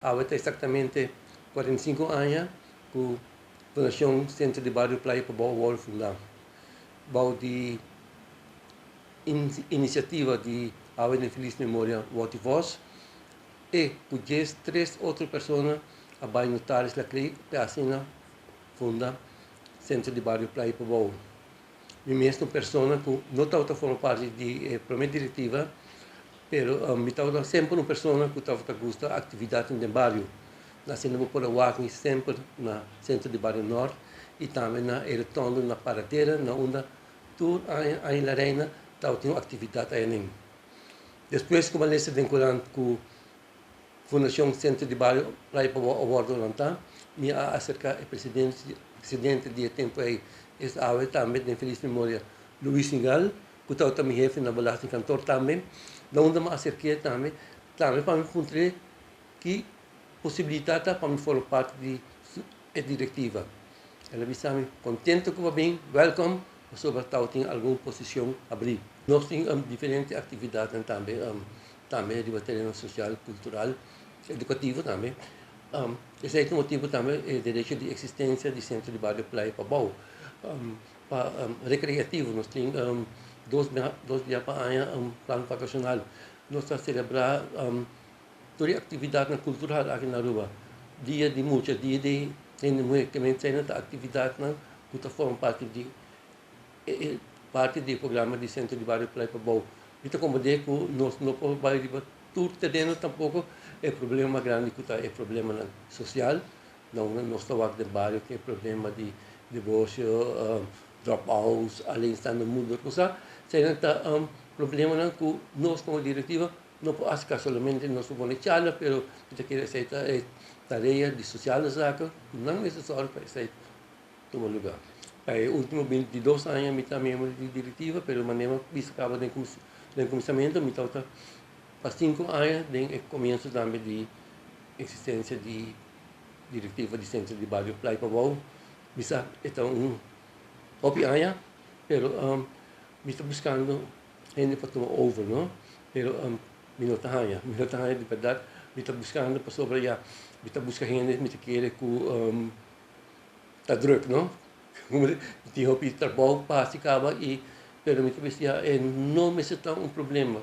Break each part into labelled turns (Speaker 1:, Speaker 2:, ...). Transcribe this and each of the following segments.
Speaker 1: Ahora exatamente 45 anos que a Fundação Centro de Barrio Praia para Boa fundar. Bom de iniciativa de Ave de Feliz Memória Vote Voz e com 3 outras pessoas a vai notar a que assina funda Centro de Barrio Praia para Boa. A mesma pessoa que não está formando parte da primeira diretiva, mas está sempre uma pessoa que gosta da atividade no bairro. Nós temos por aqui sempre no Centro de Barrio Norte e também na Eretondo, na Paradeira, na onda tour em La Reina, tem atividade aí. Depois, como a lista vinculante com a Fundação Centro de Barrio Praia para o bordo lantar, me acerca o presidente de tempo aí, esse também de feliz memória, Luís Singal, que está também chefe na Balagem Cantor também, da onde me acerquei também para me encontrar que possibilidade para me formar parte da diretiva. Ela me sabe contente que vai bem, welcome, sobre tal tem alguma posição a abrir. Nós temos diferentes atividades também de matéria social, cultural, educativo também. Esse é o motivo também é o direito de existência do Centro de Barrio Praia para Bau. Para recreativo, nós temos 2 dias para ano, plano vacacional. Nós estamos a celebrar toda a atividade cultural aqui na rua. Dia de música, dia de atividade que forma parte do programa do Centro de Barrio Praia para Bau. Então, como digo, nós não podemos tudo terreno tampouco é problema grande que é problema social. Não estamos aqui no bairro que é problema de divórcio, dropouts, além de estar no mundo da coisa. Será problema que nós como diretiva não podemos ficar somente nós bonecharla, mas kita quer aceitar a tarefa de social não é necessário para aceitar tomar lugar. Nos últimos 22 anos, eu também de diretiva, mas manema isso acaba no começamento, eu estou há 5 anos no começo também de existência de diretiva de Centro de Barrio Praia para Bau. Então, houve anos, mas estou buscando gente para tomar over, não? Mas não está de verdade, estou buscando para sobre já, estou buscando gente que quer que está druk, não? Tinha o trabalho para acaba e pero me parecia não me está problema.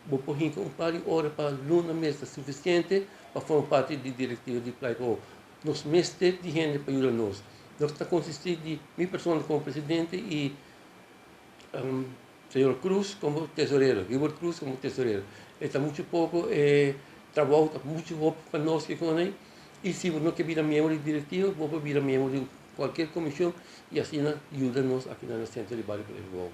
Speaker 1: Vou pôr um par de horas para luna mesa suficiente para formar parte da diretiva de Praia para Bau. Nós mesmos de gente para ajudar nós. Nós está consistindo de minha pessoa como presidente e Senhor Cruz como tesoureiro, Gilbert Cruz como tesoureiro. Está muito pouco trabalho, muito pouco para nós que com ele. E se não quer vir a membro diretivo, vou vir a membro de qualquer comissão e assim ajuda-nos aqui no Centro de Barrio Praia para Bau.